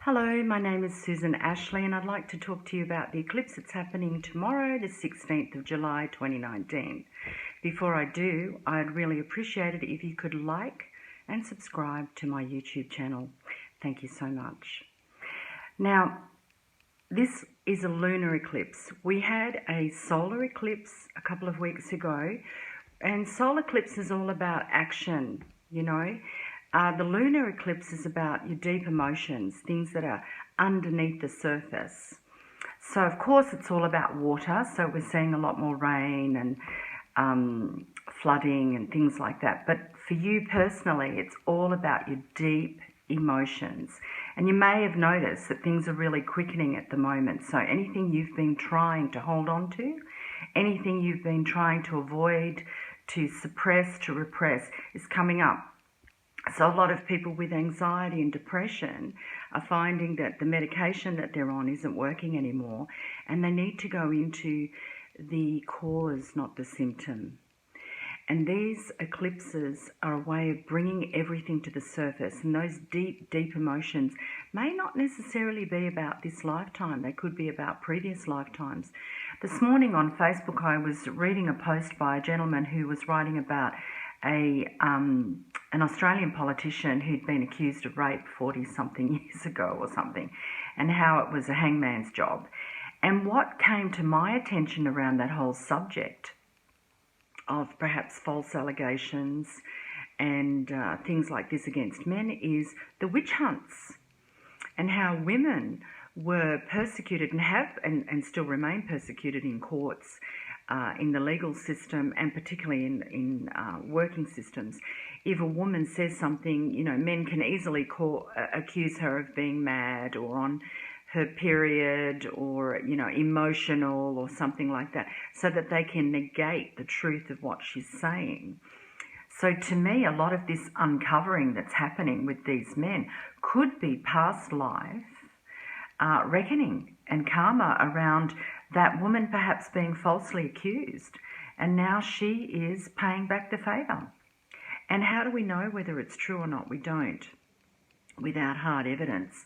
Hello, my name is Susan Ashley and I'd like to talk to you about the eclipse that's happening tomorrow, the 16th of July 2019. Before I do, I'd really appreciate it if you could like and subscribe to my YouTube channel. Thank you so much. Now, this is a lunar eclipse. We had a solar eclipse a couple of weeks ago, and solar eclipse is all about action, you know. The lunar eclipse is about your deep emotions, things that are underneath the surface. So, of course, it's all about water. So we're seeing a lot more rain and flooding and things like that. But for you personally, it's all about your deep emotions. And you may have noticed that things are really quickening at the moment. So anything you've been trying to hold on to, anything you've been trying to avoid, to suppress, to repress, is coming up. So a lot of people with anxiety and depression are finding that the medication that they're on isn't working anymore, and they need to go into the cause, not the symptom. And these eclipses are a way of bringing everything to the surface, and those deep, deep emotions may not necessarily be about this lifetime. They could be about previous lifetimes. This morning on Facebook, I was reading a post by a gentleman who was writing about an Australian politician who'd been accused of rape 40-something years ago or something, and how it was a hangman's job. And what came to my attention around that whole subject of perhaps false allegations and things like this against men is the witch hunts, and how women were persecuted and have and still remain persecuted in courts, in the legal system, and particularly in working systems. If a woman says something, you know, men can easily accuse her of being mad or on her period or, you know, emotional or something like that, so that they can negate the truth of what she's saying. So to me, a lot of this uncovering that's happening with these men could be past life reckoning and karma around that woman perhaps being falsely accused, and now she is paying back the favour. And how do we know whether it's true or not? We don't, without hard evidence.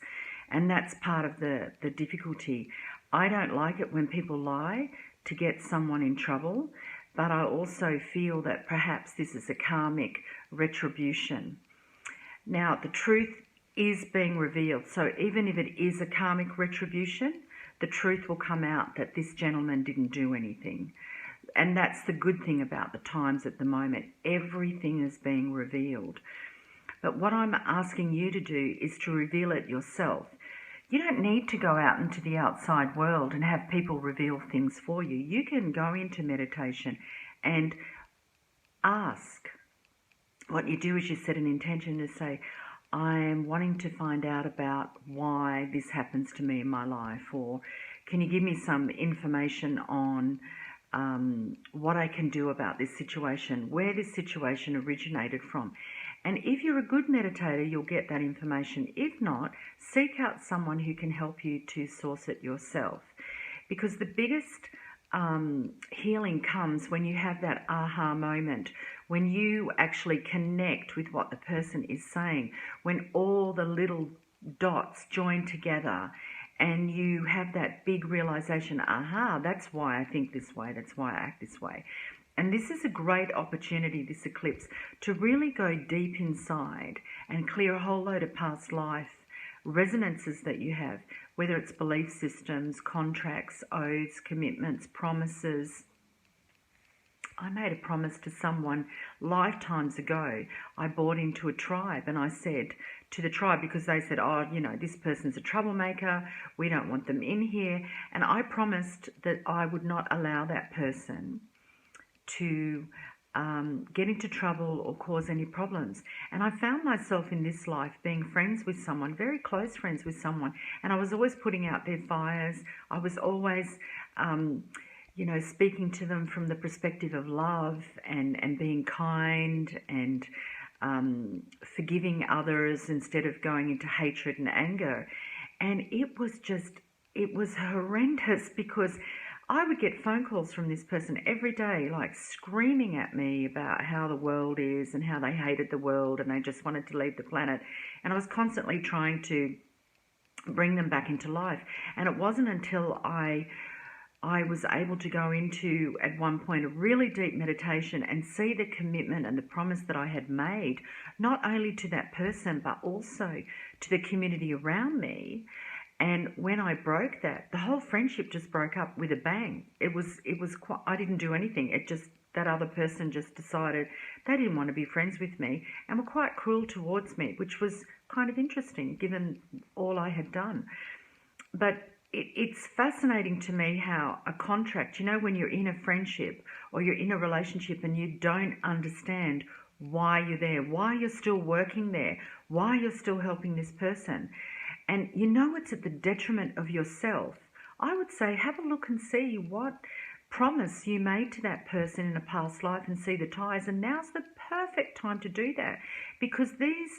And that's part of the difficulty. I don't like it when people lie to get someone in trouble, but I also feel that perhaps this is a karmic retribution. Now, the truth is being revealed. So even if it is a karmic retribution, the truth will come out that this gentleman didn't do anything. And that's the good thing about the times at the moment. Everything is being revealed. But what I'm asking you to do is to reveal it yourself. You don't need to go out into the outside world and have people reveal things for you. You can go into meditation and ask. What you do is you set an intention to say, I'm wanting to find out about why this happens to me in my life, or can you give me some information on what I can do about this situation, where this situation originated from. And if you're a good meditator, you'll get that information. If not, seek out someone who can help you to source it yourself. Because the biggest healing comes when you have that aha moment, when you actually connect with what the person is saying, when all the little dots join together and you have that big realization, aha, that's why I think this way, that's why I act this way. And this is a great opportunity, this eclipse, to really go deep inside and clear a whole load of past life resonances that you have, whether it's belief systems, contracts, oaths, commitments, promises. I made a promise to someone lifetimes ago. I bought into a tribe and I said to the tribe, because they said, oh, you know, this person's a troublemaker, we don't want them in here. And I promised that I would not allow that person to get into trouble or cause any problems. And I found myself in this life being friends with someone, very close friends with someone, and I was always putting out their fires. I was always you know, speaking to them from the perspective of love and being kind and forgiving others instead of going into hatred and anger. And it was horrendous, because I would get phone calls from this person every day, like screaming at me about how the world is and how they hated the world and they just wanted to leave the planet. And I was constantly trying to bring them back into life. And it wasn't until I was able to go into, at one point, a really deep meditation and see the commitment and the promise that I had made, not only to that person, but also to the community around me. And when I broke that, the whole friendship just broke up with a bang. It was quite, I didn't do anything. It just, that other person just decided they didn't want to be friends with me and were quite cruel towards me, which was kind of interesting given all I had done. But it's fascinating to me how a contract, you know, when you're in a friendship or you're in a relationship and you don't understand why you're there, why you're still working there, why you're still helping this person, and you know it's at the detriment of yourself, I would say have a look and see what promise you made to that person in a past life and see the ties. And now's the perfect time to do that, because these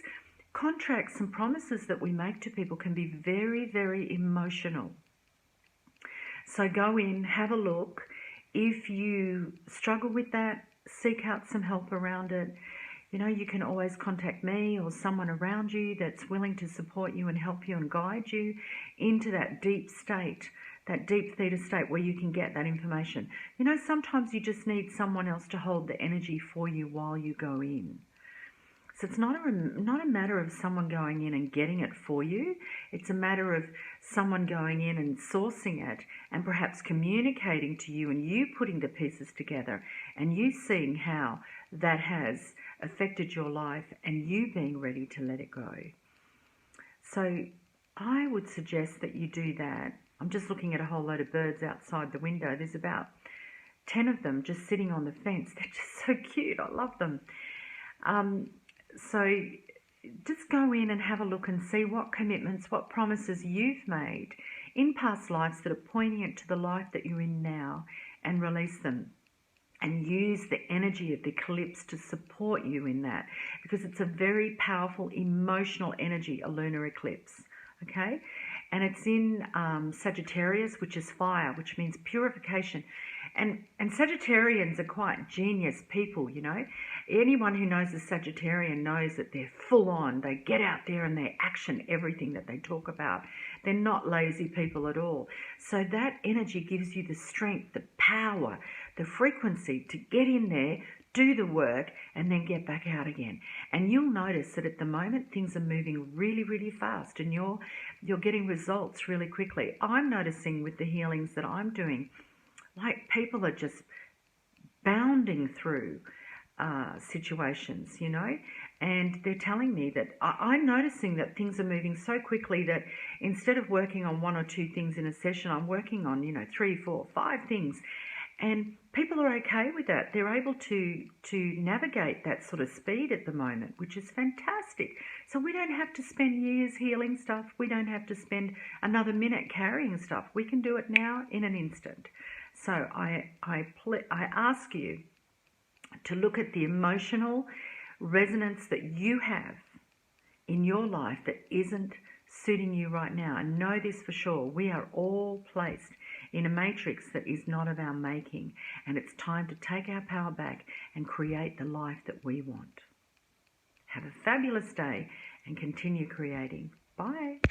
contracts and promises that we make to people can be very, very emotional. So go in, have a look. If you struggle with that, seek out some help around it. You know, you can always contact me or someone around you that's willing to support you and help you and guide you into that deep state, that deep theta state where you can get that information. You know, sometimes you just need someone else to hold the energy for you while you go in. So it's not a matter of someone going in and getting it for you. It's a matter of someone going in and sourcing it and perhaps communicating to you and you putting the pieces together and you seeing how that has affected your life and you being ready to let it go. So I would suggest that you do that. I'm just looking at a whole load of birds outside the window. There's about 10 of them just sitting on the fence. They're just so cute. I love them. So just go in and have a look and see what commitments, what promises you've made in past lives that are pointing it to the life that you're in now, and release them. And use the energy of the eclipse to support you in that, because it's a very powerful emotional energy, a lunar eclipse, okay? And it's in Sagittarius, which is fire, which means purification. And Sagittarians are quite genius people, you know. Anyone who knows a Sagittarian knows that they're full on. They get out there and they action everything that they talk about. They're not lazy people at all. So that energy gives you the strength, the power, the frequency to get in there, do the work, and then get back out again. And you'll notice that at the moment things are moving really, really fast and you're getting results really quickly. I'm noticing with the healings that I'm doing, like people are just bounding through situations, you know, and they're telling me that I'm noticing that things are moving so quickly that instead of working on 1 or 2 things in a session, I'm working on, you know, 3, 4, 5 things. And people are okay with that. They're able to navigate that sort of speed at the moment, which is fantastic. So we don't have to spend years healing stuff. We don't have to spend another minute carrying stuff. We can do it now in an instant. So I ask you to look at the emotional resonance that you have in your life that isn't suiting you right now. And know this for sure. We are all placed in a matrix that is not of our making. And it's time to take our power back and create the life that we want. Have a fabulous day and continue creating. Bye.